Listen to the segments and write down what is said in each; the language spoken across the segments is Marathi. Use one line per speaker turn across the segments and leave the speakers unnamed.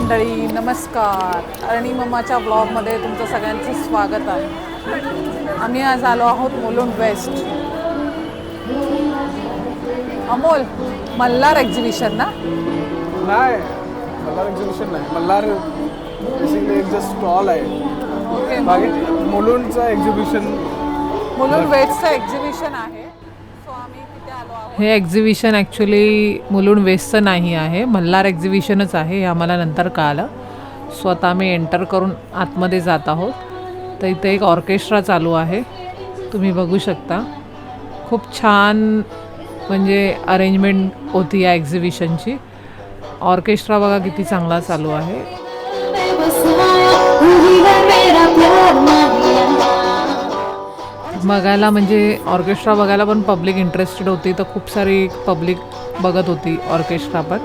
मंडळी, नमस्कार. अरणी मम्माच्या ब्लॉगमध्ये तुमचं सगळ्यांचं स्वागत आहे. आम्ही आज आलो आहोत मुलुंड वेस्ट. अमोल, मल्हार एक्झिबिशन ना?
नाही, मल्हार एक्झिबिशन नाही. मल्हार बेसिकली एक जस्ट स्टॉल आहे.
ओके,
बाकी मुलुंडचं एक्झिबिशन,
मुलुंड वेस्टचं एक्झिबिशन आहे. सो आम्ही तिथे आलो आहोत. हे एक्झिबिशन ॲक्च्युली मुलुंड वेस्टचं नाही आहे, मल्हार एक्झिबिशनच आहे. हे आम्हाला नंतर कळालं. सो आता आम्ही एंटर करून आतमध्ये जात आहोत. तर इथे एक ऑर्केस्ट्रा चालू आहे, तुम्ही बघू शकता. खूप छान म्हणजे अरेंजमेंट होती या एक्झिबिशनची. ऑर्केस्ट्रा बघा किती चांगला चालू आहे. बघायला म्हणजे ऑर्केस्ट्रा बघायला पण पब्लिक इंटरेस्टेड होती, तर खूप सारी पब्लिक बघत होती ऑर्केस्ट्रा पण.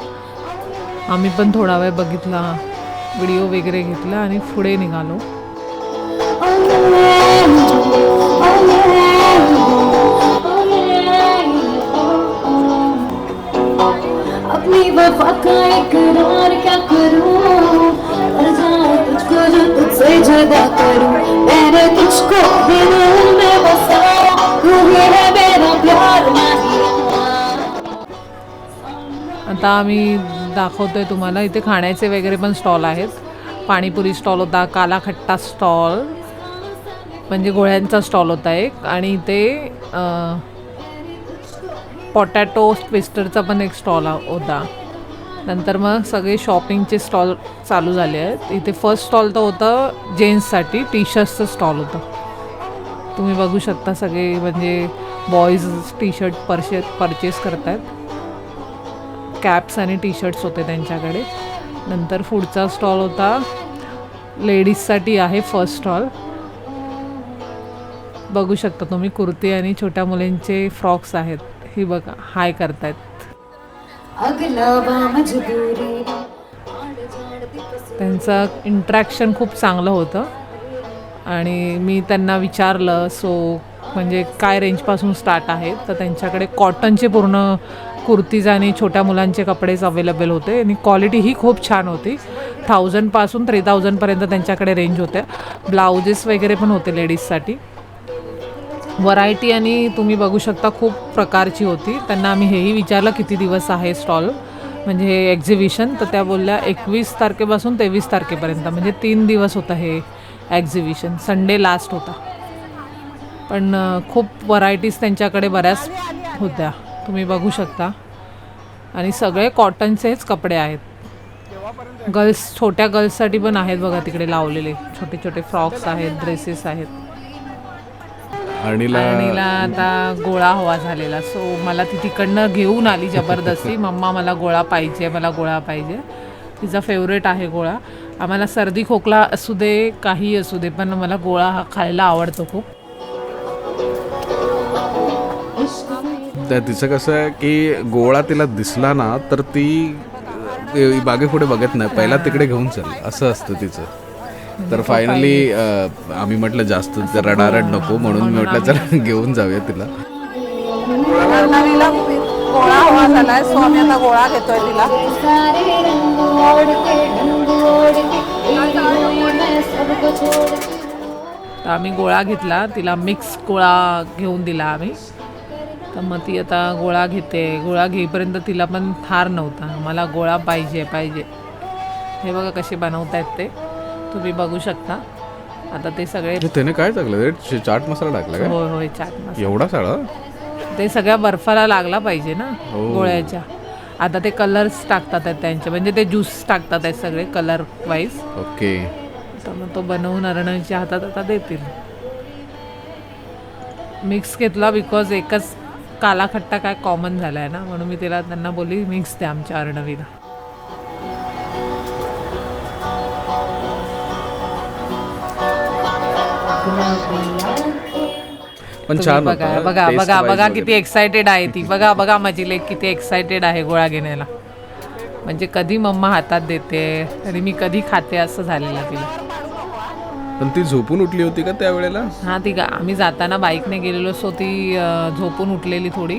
आम्ही पण थोडा वेळ बघितला, व्हिडिओ वगैरे घेतला आणि पुढे निघालो.
अपनी वफा का इकरार क्या करूं, मर जाऊं तुझको जो तुझसे जुदा करूं, मैंने तुझको दिल में बसाया, तू ही है मेरा प्यार माहिया.
आता आम्ही दाखवतोय तुम्हाला. इथे खाण्याचे वगैरे पण स्टॉल आहेत. पाणीपुरी स्टॉल होता, काला खट्टा स्टॉल म्हणजे गोळ्यांचा स्टॉल होता एक, आणि इथे पोटॅटो ट्विस्टरचा पण एक स्टॉल होता. नंतर मग सगळे शॉपिंगचे स्टॉल चालू झाले आहेत. इथे फर्स्ट स्टॉल तर होतं जेंट्ससाठी, टी शर्ट्सचं स्टॉल होतं. तुम्ही बघू शकता सगळे म्हणजे बॉईज टी शर्ट परचेस करत आहेत. कॅप्स आणि टी शर्ट्स होते त्यांच्याकडे. नंतर पुढचा स्टॉल होता लेडीजसाठी आहे फर्स्ट स्टॉल. बघू शकता तुम्ही कुर्ती आणि छोट्या मुलींचे फ्रॉक्स आहेत. ही बघा हाय करतायत. त्यांचं इंट्रॅक्शन खूप चांगलं होतं आणि मी त्यांना विचारलं सो म्हणजे काय रेंजपासून स्टार्ट आहेत, तर त्यांच्याकडे कॉटनचे पूर्ण कुर्तीज आणि छोट्या मुलांचे कपडेच अवेलेबल होते आणि क्वालिटी ही खूप छान होती. 1000पासून 3000पर्यंत त्यांच्याकडे रेंज होत्या. ब्लाउजेस वगैरे पण होते लेडीजसाठी. व्हरायटी आणि तुम्ही बघू शकता खूप प्रकारची होती. त्यांना आम्ही हेही विचारलं किती दिवस आहे स्टॉल म्हणजे हे एक्झिबिशन, तर त्या बोलल्या 21 तारखेपासून 23 तारखेपर्यंत म्हणजे 3 दिवस होतं हे एक्झिबिशन. संडे लास्ट होता. पण खूप व्हरायटीज त्यांच्याकडे बऱ्याच होत्या, तुम्ही बघू शकता. आणि सगळे कॉटनचेच कपडे आहेत. छोट्या गर्ल्ससाठी पण आहेत बघा तिकडे लावलेले छोटे छोटे फ्रॉक्स आहेत, ड्रेसेस आहेत. आणीला आता गोळा हवा झालेला, सो मला ती तिकडनं घेऊन आली जबरदस्ती. मम्मा मला गोळा पाहिजे, मला गोळा पाहिजे. तिचा फेवरेट आहे गोळा. आम्हाला सर्दी खोकला असू दे काही असू दे, पण मला गोळा हा खायला आवडतो खूप.
तर तिचं कसं आहे की गोळा तिला दिसला ना तर ती बागे पुढे बघत नाही, पहिला तिकडे घेऊन चल असं असतं तिचं. तर फायनली आम्ही म्हटलं जास्त रडारड नको, म्हणून मी म्हटलं चला घेऊन जाऊया तिला.
गोळा हवा झालाय, सो आम्ही आता गोळा घेतोय तिला. तर आम्ही गोळा घेतला, तिला मिक्स गोळा घेऊन दिला आम्ही. तर मग ती आता गोळा घेते. गोळा घेईपर्यंत तिला पण थार नव्हता, मला गोळा पाहिजे. हे बघा कसे बनवतायत ते, तुम्ही बघू शकता. आता ते सगळे
त्याने काय टाकलं, चाट मसाला टाकला का?
होय चाट मसाला.
एवढा साळा
ते सगळ्या बर्फाला लागला पाहिजे ना गोळ्याच्या. आता ते कलर्स टाकतात आहेत त्यांचे, म्हणजे ते ज्यूस टाकतात आहेत सगळे कलर वाईज.
ओके.
तर मग तो बनवून अरणच्या हातात आता देतील. मिक्स घेतला बिकॉज एकच काला खट्टा काय कॉमन झाला आहे ना, म्हणून मी त्यांना बोलली मिक्स द्या आमच्या अर्णवीला.
पण छान
बघा बघा बघा बघा किती एक्सायटेड आहे ती. बघा माझी लेक किती एक्सायटेड आहे गोळा घेण्याला. म्हणजे कधी मम्मा हातात देते आणि मी कधी खाते असं झालेलं तिला.
पण ती झोपून उठली होती का त्यावेळेला?
हां, ती आम्ही जाताना बाईकने गेलेलो, सो ती झोपून उठलेली थोडी.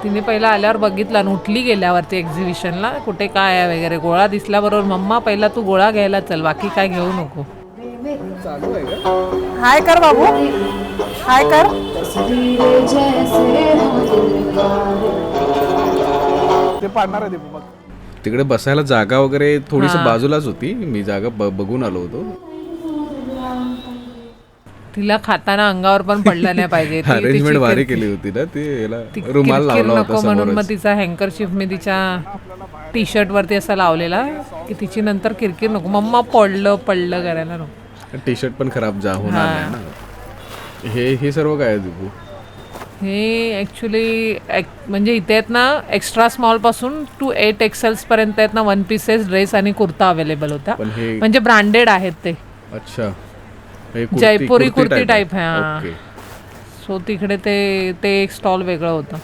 तिने पहिला आल्यावर बघितला आणि उठली गेल्यावरती एक्झिबिशनला कुठे काय आहे वगैरे. गोळा दिसल्याबरोबर मम्मा पहिला तू गोळा घ्यायला चल, बाकी काय घेऊ नको.
चालू आहे का?
हाय कर बाबू, हाय कर.
तस्वीरें जैसे हो दिलवारे.
ते पाडणार आहे दीपू बघ.
तिकडे बसायला जागा वगैरे थोडीशी बाजूलाच होती. मी जागा बघून आलो होतो.
तिला खाताना अंगावर पण पडलं नाही पाहिजे.
अरेंजमेंट भारी केली होती ना ती. याला रुमाल लावला होता
नको म्हणून
समोरच.
मग तिचा हँकरशिफ मी तिच्या टी शर्ट वरती असा लावलेला की तिची नंतर किरकिर नको. मम्मा पडलं करायला नको.
टी शर्ट पण खराब होणार नाही ना. हे सर्व काय आहे दीपू?
हे ॲक्च्युली म्हणजे इथे आहेत ना एक्स्ट्रा स्मॉल पासून टू 8 XL पर्यंत आहेत ना 1 पीसेस ड्रेस आणि कुर्ता अवेलेबल होता.
पण हे
म्हणजे ब्रँडेड आहेत ते.
अच्छा, हे
जयपुरी कुर्ती टाईप आहे.
ओके.
सो तिकडे ते एक स्टॉल वेगळं होतं.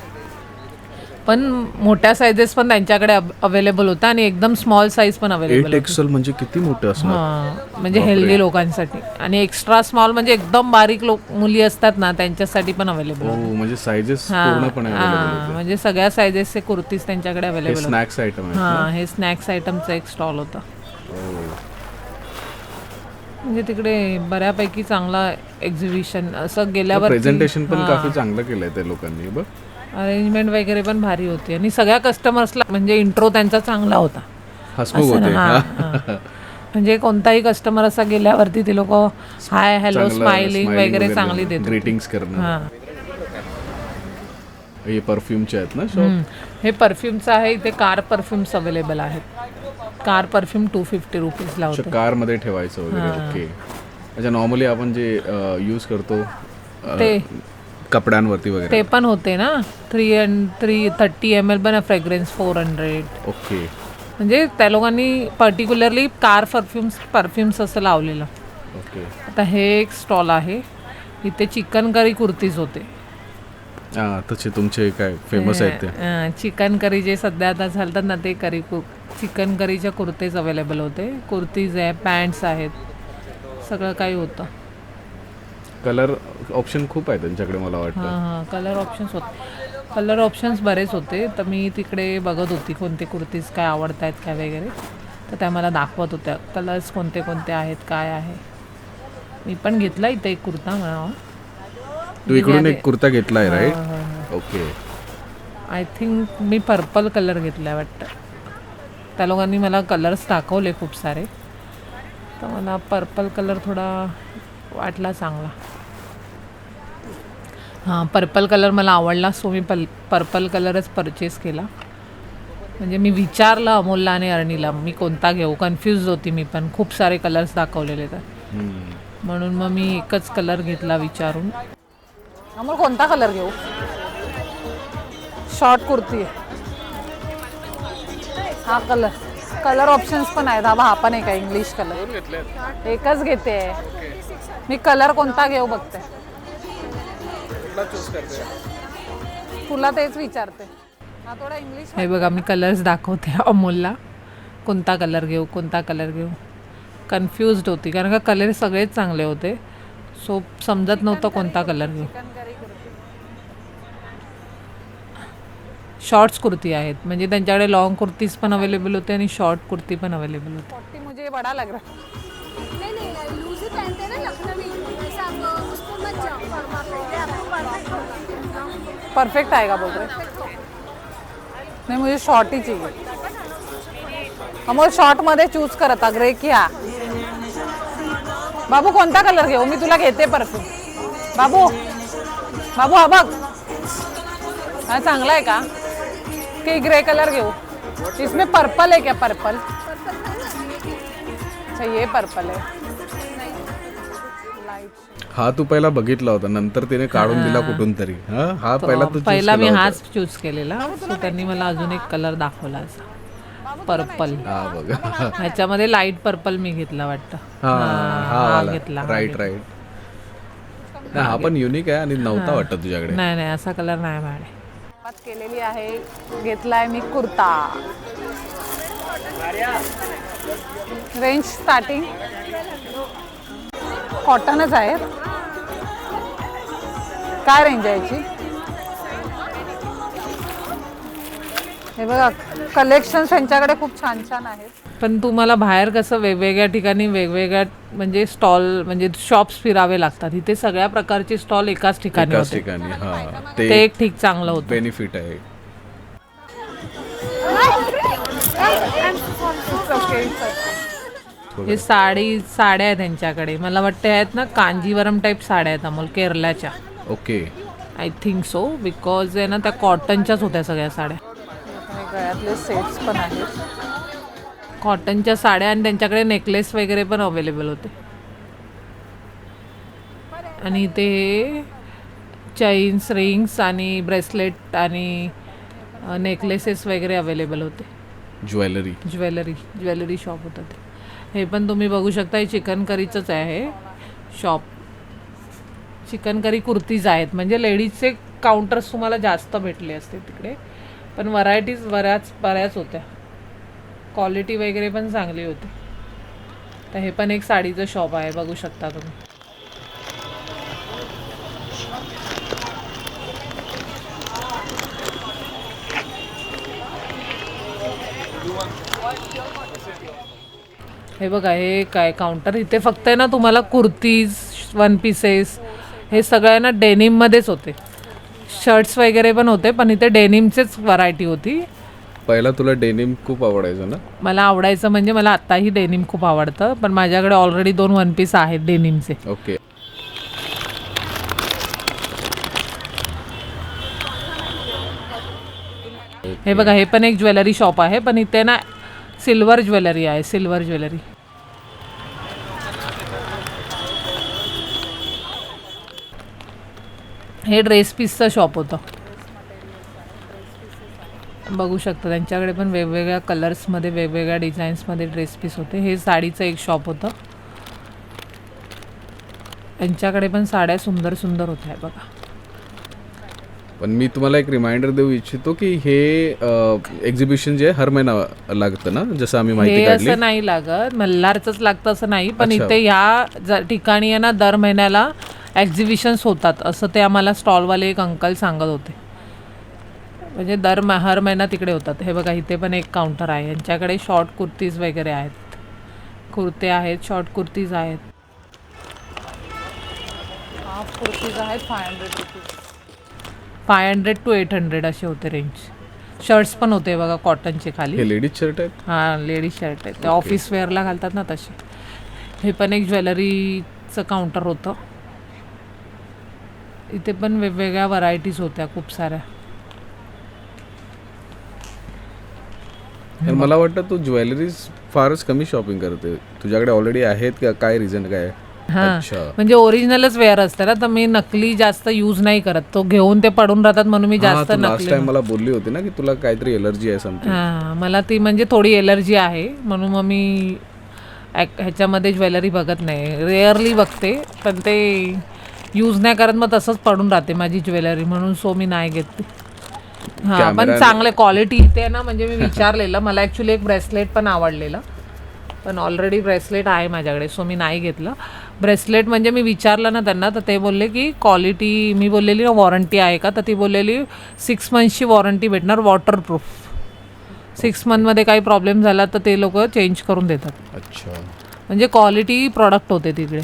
पण मोठ्या साईजेस पण त्यांच्याकडे अवेलेबल होता आणि एकदम स्मॉल साईज पण अवेलेबल
8 XL म्हणजे किती मोठं असणार?
हां, म्हणजे हेल्दी लोकांसाठी. आणि एक्स्ट्रा स्मॉल म्हणजे एकदम बारीक मुली असतात ना त्यांच्यासाठी पण अवेलेबल.
हो, म्हणजे सायझेस पूर्णपणे available
म्हणजे सगळ्या साईजेसचे कुर्तीज त्यांच्याकडे
होते.
अवेलेबल.
स्नॅक्स आयटम आहे.
हां, हे स्नॅक्स आयटमचा एक स्टॉल होता. म्हणजे तिकडे बऱ्यापैकी चांगला एक्झिबिशन असं गेल्यावर.
प्रेझेंटेशन पण काफी चांगलं केलंय त्या लोकांनी. बघ,
अरेंजमेंट वगैरे पण भारी होती आणि सगळ्या कस्टमर्सला म्हणजे इंट्रो त्यांचा चांगला होता.
हसमुख
असं
होते.
ना, हां. म्हणजे कोणताही कस्टमर असा गेल्यावरती ते लोक हाय हॅलो स्माइलिंग वगैरे चांगली देतात.
ग्रीटिंग्स करणं.
हां,
हे परफ्यूमचे आहेत ना शॉप?
हे परफ्यूमचं आहे. इथे कार परफ्युम्स अवेलेबल आहेत. कार परफ्यूम 250 रुपीजला होते.
कार मध्ये ठेवायचं वगैरे. ओके. अच्छा, नॉर्मली आपण जे यूज करतो
ते
कपड्यांवरती वगैरे
ते पण होते ना. 330 ml पण फ्रेग्रन्स 400.
ओके.
म्हणजे त्या लोकांनी पर्टिक्युलरली कार परफ्युम्स असं लावलेलं.
ओके.
आता हे एक स्टॉल आहे. इथे चिकन करी कुर्तीज होते.
हां, तसे तुमचे काय फेमस आहेत ते?
चिकन करी जे सध्या आता चालतात ना ते चिकन करीच्या कुर्तेज अवेलेबल होते. कुर्तीज आहे, पॅन्ट्स आहेत, सगळं काही होतं.
कलर ऑप्शन खूप आहे त्यांच्याकडे मला वाटतं.
हां, कलर ऑप्शन्स बरेच होते. तर मी तिकडे बघत होती कोणते कुर्तीज काय आवडत आहेत काय वगैरे. तर त्या मला दाखवत होत्या कलर्स कोणते कोणते आहेत काय आहे. मी पण घेतला इथे एक कुर्ता म्हणावा.
तू इकडून एक कुर्ता घेतलाय राईट? ओके.
आय थिंक मी पर्पल कलर घेतलाय वाटतं. त्या लोकांनी मला कलर्स दाखवले खूप सारे. तर मला पर्पल कलर थोडा वाटला चांगला. हां, पर्पल कलर मला आवडला. सो मी पर्पल कलरच परचेस केला. म्हणजे मी विचारलं अमोलला आणि अर्णीला मी कोणता घेऊ. कन्फ्यूज होती मी पण. खूप सारे कलर्स दाखवलेले तर म्हणून मग मी एकच कलर घेतला विचारून. अमोल कोणता कलर घेऊ? शॉर्ट कुर्ती आहे. हा कलर ऑप्शन्स पण आहेत. हा पण एक आहे इंग्लिश कलर. एकच घेते. मी कलर कोणता घेऊ बघते. तुला तेच विचारते. हा थोडा इंग्लिश. हे बघा मी कलर्स दाखवते अमोलला. कोणता कलर घेऊ कन्फ्युज्ड होती कारण का कलर सगळेच चांगले होते. सो समजत नव्हतं कोणता कलर घेऊ. शॉर्ट्स कुर्ती आहेत. म्हणजे त्यांच्याकडे लॉंग कुर्तीज पण अवेलेबल होते आणि शॉर्ट कुर्ती पण अवेलेबल होती. मुझे बड़ा लग रहा है.
नहीं लूज ही पहनते हैं ना लखनवी, ऐसा आप उसको मत जाओ.
परफेक्ट आएगा बोल रहे. नहीं मुझे शॉर्ट ही चाहिए. अमोल शॉर्ट मध्ये चूज करत ग्रे किया. बाबू कोणता कलर घेऊ? मी तुला घेते परफ्यूम. बाबू हा बघ. हा चांगला आहे का? की ग्रे कलर घेऊ? इसमें पर्पल है क्या? पर्पल. अच्छा ये पर्पल है.
हा तू पहिला बघितला होता नंतर तिने काढून दिला कुठून तरी. हा पहिला
मी हाच चूज केलेला. सो त्यांनी मला अजून एक कलर दाखवला असा पर्पल.
हा बघा,
ह्याच्यामध्ये लाईट पर्पल मी घेतला वाटतं.
हा
घेतला.
राईट. हा पण युनिक आहे आणि नव्हता वाटतं तुझ्याकडे.
नाही असा कलर नाही माझ्याकडे. केलेली आहे. घेतलाय मी कुर्ता. रेंज स्टार्टिंग कॉटनच आहे. काय रेंज आहे याची? हे बघा कलेक्शन त्यांच्याकडे खूप छान छान आहेत. पण तुम्हाला बाहेर कसं वेगवेगळ्या ठिकाणी वेगवेगळ्या म्हणजे स्टॉल म्हणजे शॉप्स फिरावे लागतात. इथे सगळ्या प्रकारचे स्टॉल एकाच ठिकाणी
एकाच
होते.
ठिकाणी. हा
ते
ते
एक ठीक चांगलं होतं.
बेनिफिट आहे.
हे साड्या आहेत त्यांच्याकडे. मला वाटतं आहेत ना कांजीवरम टाईप साड्या आहेत अमोल, केरलाच्या.
Okay.
I think so because आहे ना त्या कॉटनच्याच होत्या सगळ्या साड्या. गळ्यातले सेट्स पण आहेत कॉटनच्या साड्या आणि त्यांच्याकडे नेकलेस वगैरे पण अवेलेबल होते. आणि ते चैन्स रिंग्स आणि ब्रेसलेट आणि नेकलेसेस वगैरे अवेलेबल होते. ज्वेलरी शॉप होतं ते. हे पण तुम्ही बघू शकता. हे चिकन करीचंच आहे शॉप. चिकन करी कुर्तीज आहेत म्हणजे लेडीजचे काउंटर्स तुम्हाला जास्त भेटले असते तिकडे. पण व्हरायटीज बऱ्याच होत्या. क्वालिटी वगैरे पण चांगली होती. तर हे पण एक साडीचं शॉप आहे बघू शकता तुम्ही. हे बघा हे काय काउंटर. इथे फक्त आहे ना तुम्हाला कुर्तीज वन पीसेस हे सगळं आहे ना डेनिममध्येच होते. शर्ट्स वगैरे पण होते पण इथे डेनिमचेच व्हरायटी होती.
पहिला तुला डेनिम खूप आवडायचं ना?
मला आवडायचं म्हणजे मला आत्ताही डेनिम खूप आवडतं. पण माझ्याकडे ऑलरेडी 2 वन पीस आहेत डेनिमचे.
ओके.
हे बघा हे पण एक ज्वेलरी शॉप आहे पण इथे ना सिल्वर ज्वेलरी आहे. Silver jewellery. हे ड्रेस पीसचं शॉप होतं बघू शकता. त्यांच्याकडे पण वेगवेगळ्या कलर्समध्ये वेगवेगळ्या डिझाईन्समध्ये ड्रेस पीस होते. हे साडीचं एक शॉप होतं. त्यांच्याकडे पण साड्या सुंदर सुंदर होत्या बघा.
पण मी तुम्हाला एक रिमाइंडर देऊ इच्छितो की हे एक्झिबिशन जे आहे हर महिना लागतं ना, जसं आम्ही माहिती
हे
काढली.
असं नाही लागत मल्हारचंच लागतं असं नाही. पण
अच्छा.
इथे ह्या ठिकाणी आहे ना दर महिन्याला एक्झिबिशन्स होतात असं ते आम्हाला स्टॉलवाले एक अंकल सांगत होते. म्हणजे हर महिना तिकडे होतात. हे बघा इथे पण एक काउंटर आहे. यांच्याकडे शॉर्ट कुर्तीज वगैरे आहेत. कुर्ते आहेत, शॉर्ट कुर्तीज आहेत, हाफ कुर्तीज आहेत. 500 to 800 असे होते रेंज. शर्ट्स पण होते बघा कॉटनचे खाली.
हे लेडीज शर्ट आहेत.
हां लेडीज शर्ट आहेत. ते ऑफिस वेअरला घालतात ना तसे. हे पण एक ज्वेलरीचं काउंटर होतं. इथे पण वेगवेगळ्या व्हरायटीज होत्या खूप साऱ्या.
तर मला वाटतं तू ज्वेलरीज फारच कमी शॉपिंग करते. तुझ्याकडे ऑलरेडी आहेत का? काय रिझन काय?
हां
अच्छा.
म्हणजे ओरिजिनलच वेअर असतं ना तर मी नकली जास्त यूज नाही करत. तो घेऊन ते पडून राहतात म्हणून मी जास्त
लास्ट
नकली.
टाइम मला बोलली होती ना की तुला काहीतरी एलर्जी आहे समथिंग.
हां मला ती म्हणजे थोडी एलर्जी आहे म्हणून मग मी ह्याच्यामध्ये ज्वेलरी बघत नाही. रेअरली बघते पण ते यूज नाही करत मग तसंच पडून राहते माझी ज्वेलरी म्हणून सो मी नाही घेत ती. हां पण चांगले क्वालिटी इथे ना म्हणजे मी विचारलेलं. मला ॲक्च्युली एक ब्रेसलेट पण आवडलेलं पण ऑलरेडी ब्रेसलेट आहे माझ्याकडे सो मी नाही घेतलं. ब्रेसलेट म्हणजे मी विचारलं ना त्यांना तर ते बोलले की क्वालिटी. मी बोललेली ना वॉरंटी आहे का तर ती बोललेली 6 मंथ्सची वॉरंटी भेटणार वॉटरप्रूफ. 6 मंथमध्ये काही प्रॉब्लेम झाला तर ते लोक चेंज करून देतात.
अच्छा.
म्हणजे क्वालिटी प्रॉडक्ट होते तिकडे.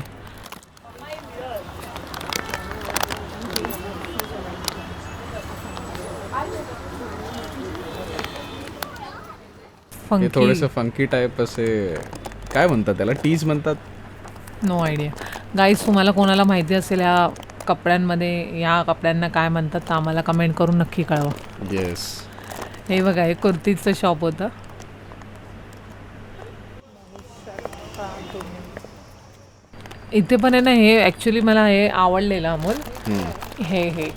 हे थोडेसे फंकी टाईप असे काय म्हणतात त्याला? टीज म्हणतात.
No idea. गाईज तुम्हाला कोणाला माहिती असेल ह्या कपड्यांमध्ये ह्या कपड्यांना काय म्हणतात तर आम्हाला कमेंट करून नक्की कळवा.
येस.
हे बघा हे कुर्तीचं शॉप होतं. इथे पण आहे ना हे ॲक्च्युली मला हे आवडलेलं अमोल. हे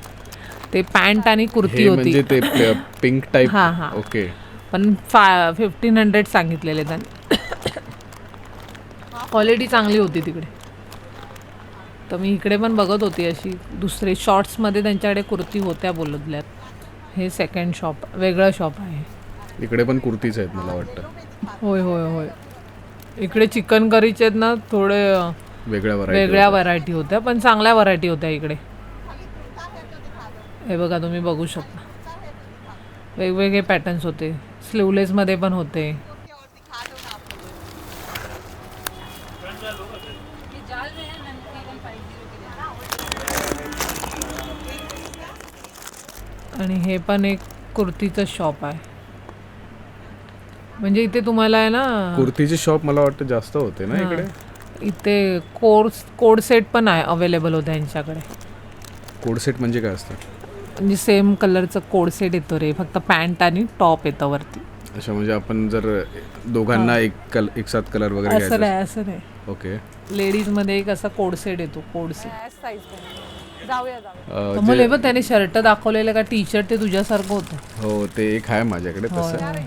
ते पॅन्ट आणि कुर्ती होती
म्हणजे ते पिंक टाईप.
हां हां.
ओके.
पण 1500 सांगितलेले त्यांनी. क्वालिटी चांगली होती तिकडे. तर मी इकडे पण बघत होती अशी दुसरे शॉर्ट्समध्ये त्यांच्याकडे कुर्ती होत्या बोलतल्यात. हे सेकंड शॉप वेगळं शॉप आहे.
इकडे पण कुर्तीज आहेत मला वाटतं.
होय होय होय. इकडे चिकन करीचे आहेत ना थोडे वेगळ्या व्हरायटी होत्या पण चांगल्या व्हरायटी होत्या इकडे. हे बघा तुम्ही बघू शकता वेगवेगळे पॅटर्न्स होते, स्लीवलेसमध्ये पण होते. आणि हे पण एक कुर्तीचं शॉप आहे. म्हणजे इथे तुम्हाला आहे ना,
कुर्तीचे शॉप मला वाटतं जास्त होते ना इकडे.
इथे कोड सेट पण आहे अवेलेबल होते यांच्याकडे.
कोड सेट म्हणजे काय असतं?
म्हणजे सेम कलरचं कोड सेट येतो रे, फक्त पॅन्ट आणि टॉप येतं वरती.
अच्छा, म्हणजे आपण जर दोघांना एक साथ कलर वगैरे
असं
घ्यायचा
नाही, असं नाही.
ओके.
लेडीजमध्ये एक असा कोड सेट येतो, कोड सेट.
जे-
बघ त्याने शर्ट दाखवलेलं का टी शर्ट, ते तुझ्यासारखं होतं.
हो, ते एक आहे माझ्याकडे तसं.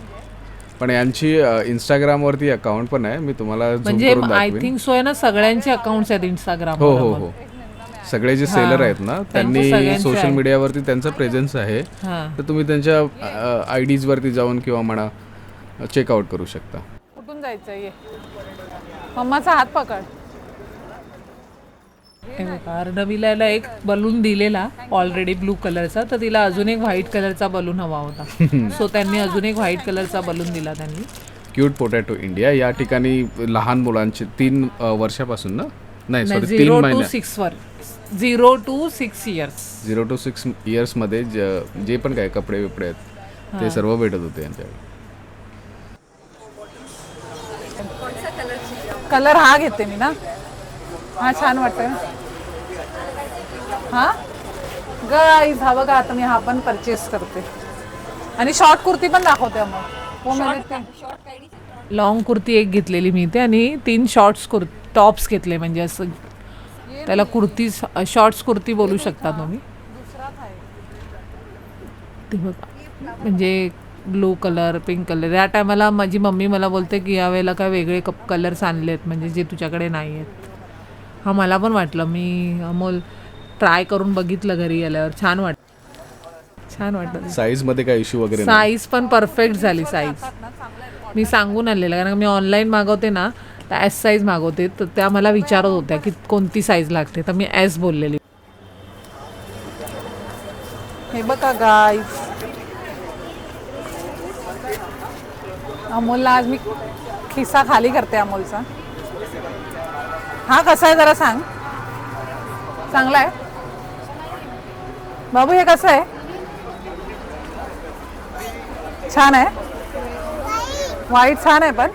पण यांची इंस्टाग्रामवरती अकाउंट पण आहे, मी तुम्हाला झूम
म्हणजे
करून
आय
दाखवेन.
थिंक सो आहे ना, सगळ्यांचे अकाउंट्स आहेत इंस्टाग्राम.
हो हो हो, सगळे जे सेलर आहेत ना त्यांनी
सगळ्यांचे
सोशल
आहे.
मीडियावरती त्यांचा प्रेझेन्स आहे.
हां.
तर तुम्ही त्यांच्या IDs वरती जाऊन किंवा म्हणा चेकआउट करू शकता.
कुठून जायचं ये, मम्माचा हात पकड. अर्णवीला एक बलून दिलेला ऑलरेडी ब्लू कलरचा, तर तिला अजून एक व्हाईट कलरचा बलून हवा होता. सो त्यांनी अजून एक व्हाईट कलरचा बलून दिला त्यांनी.
क्यूट पोटॅटो इंडिया या ठिकाणी लहान मुलांचे 3 वर्षापासून ना, नाही सॉरी 3
0 to
महिने
6 वर, 0 to 6 years.
0 to 6 years मध्ये जे पण काय कपडे बिपडे आहेत ते सर्व भेटत होते यांच्याकडे.
कलर हा घेते मी ना, हा छान वाटतोय. हा गाईज, हा बघा, आता मी हा पण परचेस करते. आणि शॉर्ट कुर्ती पण दाखवते मग. हो,
लॉंग कुर्ती एक घेतलेली मी इथे आणि 3 शॉर्ट्स टॉप्स घेतले. म्हणजे असं त्याला कुर्ती, शॉर्ट्स कुर्ती बोलू शकता तुम्ही. ते बघा, म्हणजे ब्लू कलर, पिंक कलर. या टायमाला माझी मम्मी मला बोलते की यावेळेला काय वेगळे कलर्स आणले आहेत, म्हणजे जे तुझ्याकडे नाही आहेत. हा मला पण वाटलं, मी अमोल ट्राय करून बघितलं घरी आल्यावर, छान वाटतं.
साईज मध्ये काय इश्यू वगैरे नाही?
साईज पण परफेक्ट झाली. साईज मी सांगून आलेलं, कारण मी ऑनलाईन मागवते ना, तर एस साईज मागवते, तर त्या मला विचारत होत्या की कोणती साईज लागते, तर मी एस बोललेली.
हे बघा गाईज, अमोलला आज मी खिस्सा खाली करते अमोलचा. हा कसा आहे जरा सांग. चांगला आहे बाबू, हे कसं आहे? छान आहे, व्हाईट छान आहे. पण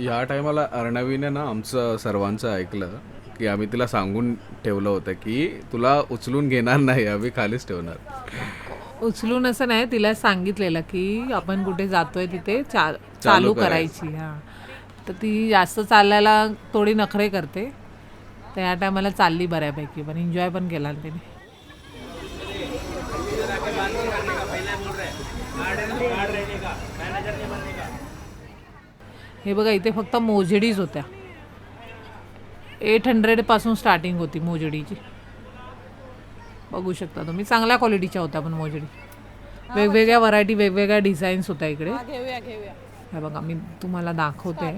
या टायमाला अर्णवीने ना आमचं सर्वांचं ऐकलं की आम्ही तिला सांगून ठेवलं होतं की तुला उचलून घेणार नाही, आम्ही खालीच ठेवणार.
उचलून असं नाही, तिला सांगितलेलं की आपण कुठे जातोय तिथे चालू करायची. हां, तर ती जास्त चालायला थोडी नखरे करते, तर या टायमाला चालली बऱ्यापैकी, पण एन्जॉय पण केला तिने. हे बघा, इथे फक्त मोजेडीज होत्या. 800 पासून स्टार्टिंग होती मोजेडीची. बघू शकता तुम्ही, चांगल्या क्वालिटीच्या होत्या पण मोजेडी. वेगवेगळ्या व्हरायटी, वेगवेगळ्या डिझाईन्स होत्या इकडे. हे बघा, मी तुम्हाला दाखवते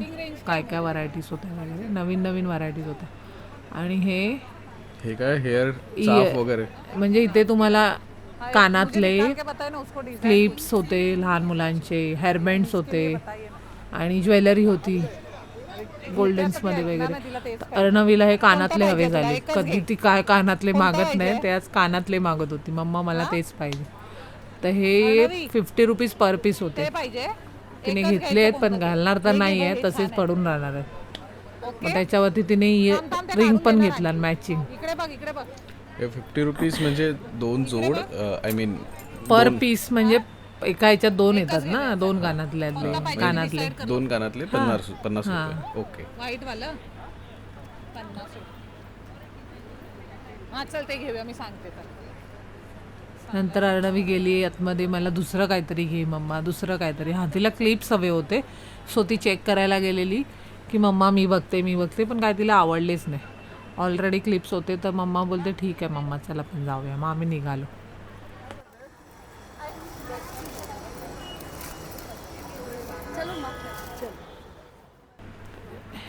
काय काय व्हरायटीज होत्या वगैरे, नवीन नवीन व्हरायटीज होत्या. आणि हे
काय हेअर चाफ वगैरे,
म्हणजे इथे तुम्हाला कानातले क्लिप्स होते, लहान मुलांचे हेअरबँड्स होते, आणि ज्वेलरी होती गोल्डन्समध्ये वगैरे. अर्णवीला हे कानातले हवे झाले. कधी ती काय कानातले मागत नाही, त्याच कानातले मागत होती, मम्मा मला तेच पाहिजे. तर हे 50 रुपीज पर पीस होते. तिने घेतले आहेत, पण घालणार तर नाही आहे, तसेच पडून राहणार आहेत. मग त्याच्यावरती तिने रिंग पण घेतला मॅचिंग.
हे 50 रुपीज म्हणजे 2 जोड, आय मीन
पर पीस, म्हणजे एका ह्याच्यात 2 येतात ना, 2 कानातले.
2 कानातले 50 रुपये. ओके.
व्हाईट वाला 50. हा चल, ते घेऊया, मी सांगते तर.
नंतर अर्णवी गेली आतमध्ये, मला दुसरं काहीतरी घे मम्मा, दुसरं काहीतरी. हां, तिला क्लिप्स हवे होते, सो ती चेक करायला गेलेली की मम्मा मी बघते, पण काय तिला आवडलेच नाही. ऑलरेडी क्लिप्स होते, तर मम्मा बोलते ठीक आहे मम्मा, चला पण जाऊया. मग आम्ही निघालो.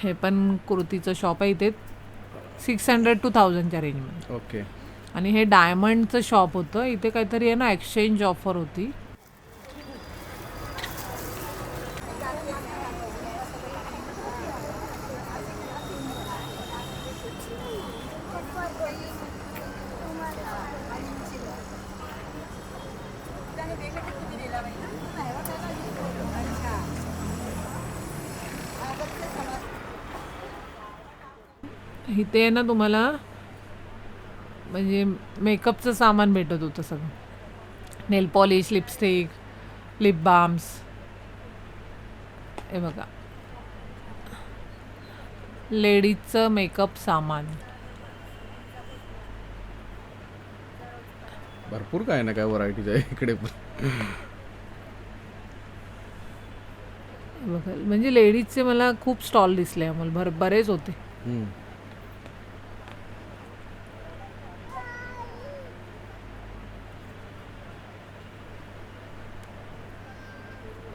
हे पण कुर्तीचं शॉप आहे इथे, 600 to 1000च्या रेंजमध्ये.
ओके.
आणि हे डायमंडचं शॉप होतं. इथे काहीतरी आहे ना, एक्सचेंज ऑफर होती. इथे ना तुम्हाला म्हणजे मेकअपचं सामान भेटत होतं सगळं. नेल पॉलिश, लिपस्टिक, लिप बाम्स. हे बघा, लेडीजचं मेकअप सामान.
भरपूर काय ना काय व्हरायटीज आहे इकडे पण.
हे बघा, म्हणजे लेडीजचे मला खूप स्टॉल दिसले अमोल, बरेच होते.
हम्म.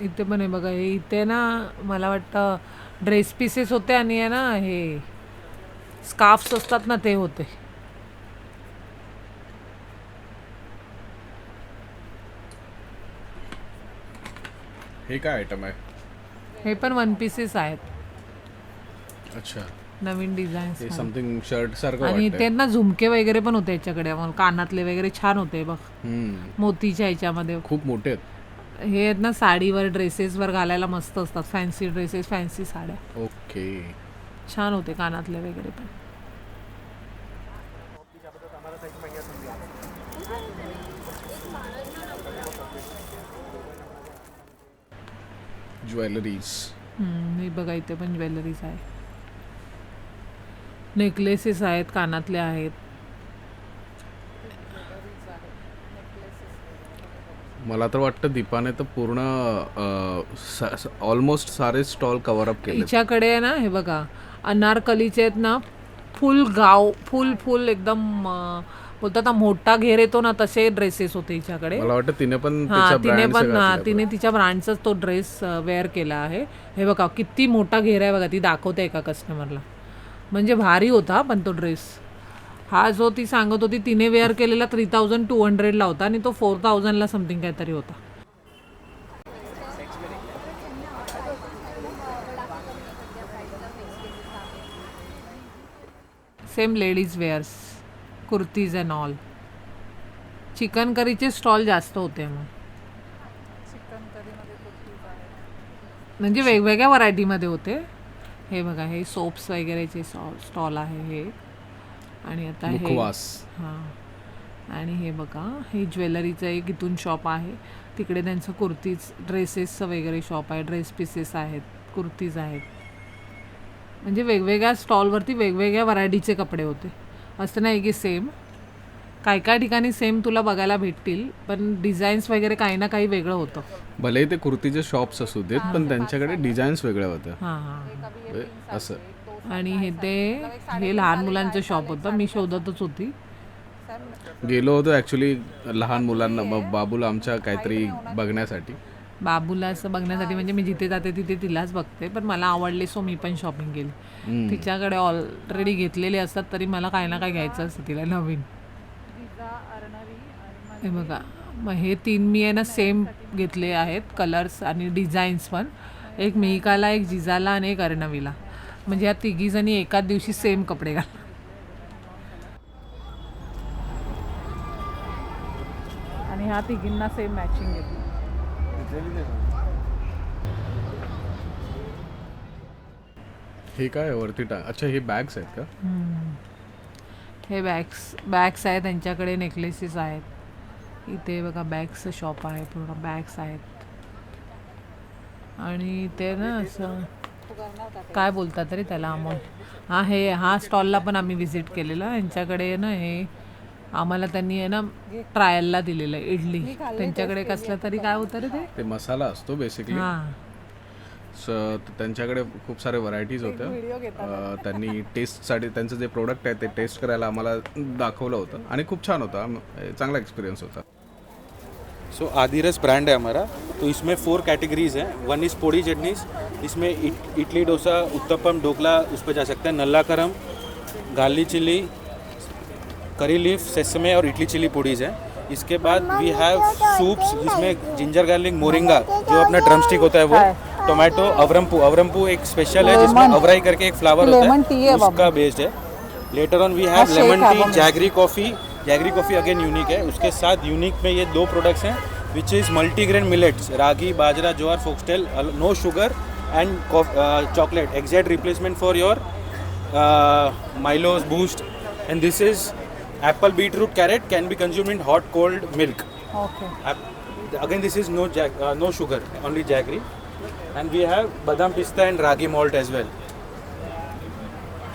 इथे पण आहे बघा, हे इथे ना मला वाटतं ड्रेस पीसेस होते आणि आहे ना हे स्कार्फ्स असतात ना ते होते.
हे काय आयटम आहे?
हे पण वन पीसेस आहेत,
अच्छा,
नवीन
हे
डिझाईन्स.
समथिंग शर्ट सारखं
आणि
वाटतंय.
ते ना झुमके वगैरे पण होते याच्याकडे, मग कानातले वगैरे छान होते बघ,
हम्म.
मोतीच्या ह्याच्यामध्ये.
खूप मोठे आहेत.
हे आहेत ना साडीवर, ड्रेसेसवर घालायला मस्त असतात. फॅन्सी ड्रेसेस, फॅन्सी साड्या
ओके.
छान होते कानातले वगैरे पण.
ज्वेलरीज.
हे बघा, इथे पण ज्वेलरीज आहे, नेकलेसेस आहेत, कानातले आहेत.
मला तर वाटतं दीपाने तर पूर्ण ऑलमोस्ट सारे स्टॉल कव्हर अप केले.
हिच्याकडे आहे ना, हे बघा अनारकलीचे आहेत ना, फुल गाव, फुल एकदम बोलतात ना मोठा घेर येतो ना, तसे ड्रेसेस होते हिच्याकडे.
मला वाटतं तिने पण
हा,
तिच्या
तिने
brand
पण
चं घातलंय
तिने तिच्या ब्रँडचाच तो ड्रेस वेअर केला आहे. हे बघा किती मोठा घेर आहे बघा, ती दाखवते एका कस्टमरला. म्हणजे भारी होता पण तो ड्रेस. हा जो ती सांगत होती तिने वेअर केलेला 3200ला होता आणि तो 4000ला समथिंग काहीतरी होता. Same ladies wears, kurtis and all. Chicken करीचे स्टॉल जास्त होते मग, म्हणजे वेगवेगळ्या व्हरायटीमध्ये होते. हे बघा, हे सोप्स वगैरेचे स्टॉल आहे हे. आणि आता हे
मुखवास.
हां, आणि हे बघा, हे ज्वेलरीचं एक इथून शॉप आहे. तिकडे त्यांचं कुर्तीज, ड्रेसेसचं वगैरे शॉप आहे. ड्रेस पीसेस आहेत, कुर्तीज आहेत. म्हणजे वेगवेगळ्या स्टॉलवरती वेगवेगळ्या व्हरायटीचे कपडे होते. असं नाही की सेम, काही काही ठिकाणी सेम तुला बघायला भेटतील, पण डिझाईन्स वगैरे काही ना काही वेगळं होतं.
भलेही ते कुर्तीचे शॉप्स असू देत, पण त्यांच्याकडे डिझाईन्स वेगळ्या होत्या.
हां हां.
असं.
आणि हे लहान मुलांचं शॉप होतं, मी शोधतच होती.
गेलो होतो ॲक्च्युली लहान मुलांना, बाबूला आमच्या काहीतरी बघण्यासाठी.
बाबूला असं बघण्यासाठी, म्हणजे मी जिथे जाते तिथे तिलाच बघते, पण मला आवडले सो मी पण शॉपिंग केली. तिच्याकडे ऑलरेडी घेतलेले असतात तरी मला काही ना काही घ्यायचं असतं तिला नवीन. हे बघा, मग हे 3 मी आहे ना सेम घेतले आहेत, कलर्स आणि डिझाईन्स पण. एक मिहिकाला, एक जिजाला आणि एक अर्णवीला. म्हणजे ह्या तिघीजणी एकाच दिवशी सेम कपडे घाल. आणि ह्या तिघींना सेम मॅचिंग घेतली.
हे काय वरती अच्छा, हे बॅग्स आहेत का?
हे बॅग्स आहेत, त्यांच्याकडे नेकलेसेस आहेत. इथे बघा बॅग्सचं शॉप आहे, पूर्ण बॅग्स आहेत. आणि ते ना असं काय बोलतात तरी त्याला अमोल. हां, हा स्टॉलला पण आम्ही व्हिजिट केलेला. यांच्याकडे ना हे आम्हाला त्यांनी आहे ना ट्रायलला दिलेलं इडली. त्यांच्याकडे कसलं तरी काय होतं रे ते
मसाला असतो बेसिकली.
हां,
त्यांच्याकडे खूप सारे व्हरायटीज होत्या. त्यांनी टेस्टसाठी त्यांचं जे प्रोडक्ट आहे ते टेस्ट करायला आम्हाला दाखवलं होतं आणि खूप छान होता. चांगला एक्सपिरियन्स होता.
सो आदिरस ब्रांड है हमारा. तो इसमें 4 कैटेगरीज हैं. 1 इज़ पोड़ी चटनीज. इसमें इडली डोसा, उत्तपम, ढोकला उस पर जा सकते हैं. नल्ला करम, गार्ली चिल्ली, करी लीफ, सेसमे और इडली चिल्ली पोड़ीज हैं. इसके बाद वी हैव सूप्स जिसमें जिंजर गार्लिक, मोरिंगा जो अपना ड्रमस्टिक होता है वो, टोमेटो, अवरमपू एक स्पेशल है जिसमें अवराई करके एक फ्लावर होता है उसका बेस्ड है. लेटर ऑन वी
हाँ,
हैव
shake
लेमन
है,
टी,
वो
जैगरी कॉफ़ी अगेन यूनिक है. उसके साथ यूनिक में ये 2 प्रोडक्ट्स हैं which is multigrain millets, ragi, bajra, jowar, foxtail, no sugar and chocolate, exact replacement for your Milos, Boost. And this is apple, beetroot, carrot can be consumed in hot cold milk.
Okay.
Again, this is no sugar, only jaggery, and we have badam, pista, and ragi malt as well.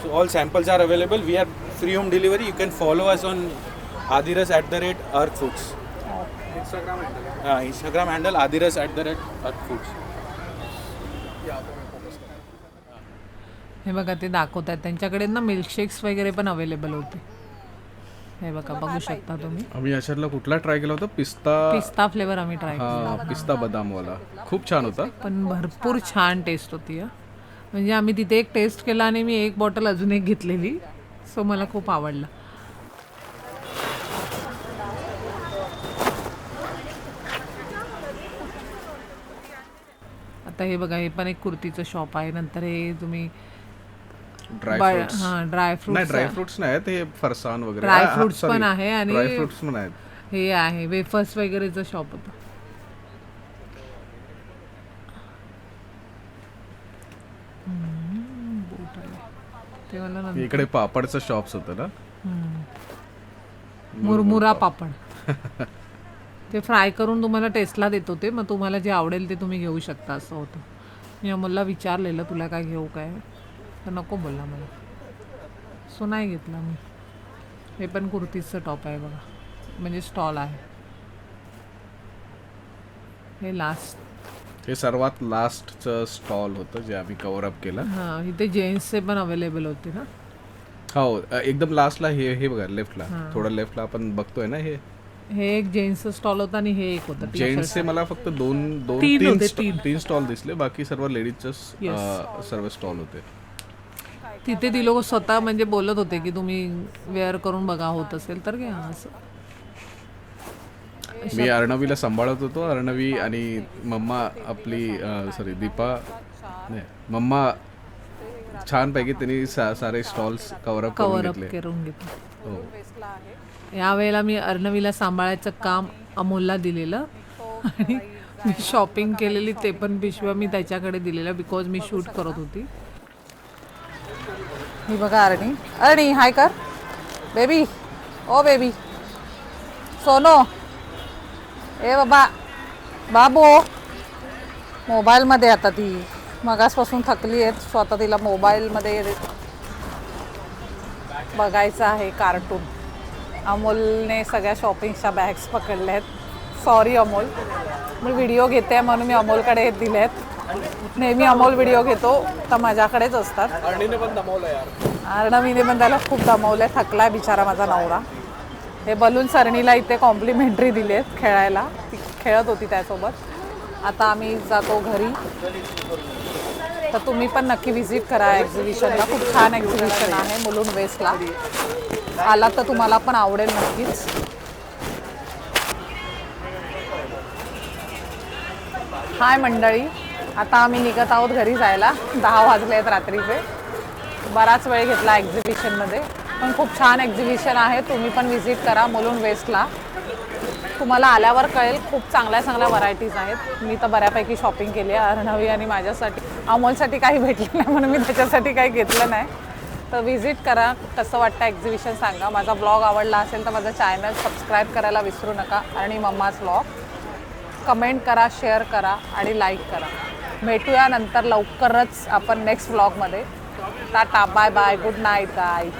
So all samples are available. We are free home delivery. You can follow us on adiras@earthfoods. Instagram handle adiras@earthfoods.
हे बघा ते दाखवत आहेत त्यांच्याकडे ना मिल्कशेक्स वगैरे पण अवेलेबल होते. हे बघा बघू शकता तुम्ही.
आम्ही याच्यातला कुठला ट्राय केला होता?
पिस्ता फ्लेवर आम्ही ट्राय केला
हा, पिस्ता बदामवाला खूप छान होता.
पण भरपूर छान टेस्ट होती. म्हणजे आम्ही तिथे एक टेस्ट केला आणि मी एक बॉटल अजून एक घेतलेली. सो मला खूप आवडला. आता हे बघा हे पण एक कुर्तीचं शॉप आहे. नंतर हे तुम्ही
ड्रायफ्रुट्स
हां
नाही,
ड्रायफ्रुट्स
ड्रायफ्रुट्स नाही ते फरसान वगैरे.
ड्रायफ्रुट्स पण आहे आणि
ड्रायफ्रुट्स पण आहेत.
हे आहे वेफर्स वगैरेचं शॉप होतं. ते मला नंतर
इकडे पापडचं शॉप्स होतं ना.
मुरमुरा पापड ते फ्राय करून तुम्हाला टेस्टला देत होते. मग तुम्हाला जे आवडेल ते तुम्ही घेऊ शकता असं होतं. मी अमोलला विचारलेलं तुला काय घेऊ काय, तर नको बोलला मला. सो नाही घेतला मी. हे पण कुर्तीचं टॉप आहे बघा, म्हणजे स्टॉल आहे. हे लास्ट
हे सर्वात लास्टचं स्टॉल होतं जे आम्ही कव्हर अप केलं.
हां इथे जेंट्सचे पण अवेलेबल होते ना.
हो एकदम लास्टला हे बघा लेफ्टला, थोडं लेफ्टला आपण बघतोय ना.
हे एक जेंट्सचं स्टॉल होतं आणि हे एक होतं
जेंट्सचे मला फक्त तीन स्टॉल दिसले. बाकी सर्व लेडीजचे सर्व स्टॉल होते.
तिथे ती लोक स्वतः म्हणजे बोलत होते की तुम्ही वेअर करून बघा, होत असेल तर घ्या असं.
मी अर्णवीला सांभाळत होतो. अर्णवी आणि मम्मा आपली सॉरी दीपा नाही मम्मा छानपैकी त्यांनी सारे स्टॉल्स कव्हर अप
करून घेतलं. यावेळेला मी अर्णवीला सांभाळायचं काम अमोलला दिलेलं आणि मी शॉपिंग केलेली ते पण पिशव्या मी त्याच्याकडे दिलेल्या बिकॉज मी शूट करत होती.
ही बघा अर्णी हाय कर बेबी. ओ बेबी सोनो, ए बाबा बाबू. मोबाईलमध्ये आता ती मगासपासून थकली आहे. स्वतः तिला मोबाईलमध्ये बघायचं आहे कार्टून. अमोलने सगळ्या शॉपिंगच्या बॅग्स पकडल्या आहेत. सॉरी अमोल, मी व्हिडिओ घेते म्हणून मी अमोलकडे दिले आहेत. नेहमी अमोल व्हिडिओ घेतो तर माझ्याकडेच असतात.
अर्णीने पण दमवलं यार.
अर्णवीने पण त्याला खूप दमवलं आहे. थकला आहे बिचारा माझा नवरा. हे बलून अर्णीला इथे कॉम्प्लिमेंटरी दिले आहेत खेळायला. ती खेळत होती त्यासोबत. आता आम्ही जातो घरी. तर तुम्ही पण नक्की व्हिजिट करा एक्झिबिशनला. खूप छान एक्झिबिशन आहे मुलुंड वेस्टला. आला तर तुम्हाला पण आवडेल नक्कीच. हाय मंडळी, आता आम्ही निघत आहोत घरी जायला. 10 वाजले आहेत रात्रीचे. बराच वेळ घेतला एक्झिबिशनमध्ये, पण खूप छान एक्झिबिशन आहे. तुम्ही पण व्हिजिट करा मुलुंड वेस्टला. तुम्हाला आल्यावर कळेल. खूप चांगल्या चांगल्या व्हरायटीज आहेत. मी तर बऱ्यापैकी शॉपिंग केली आहे अर्णवी आणि माझ्यासाठी. अमोलसाठी काही भेटलं नाही म्हणून मी त्याच्यासाठी काही घेतलं नाही. तर व्हिजिट करा. कसं वाटतं एक्झिबिशन सांगा. माझा ब्लॉग आवडला असेल तर माझं चॅनल सबस्क्राईब करायला विसरू नका. आणि मम्माज ब्लॉग कमेंट करा, शेअर करा आणि लाईक करा. भेटूया नंतर लवकरच आपण नेक्स्ट ब्लॉगमध्ये. Tata, bye bye, good night guys.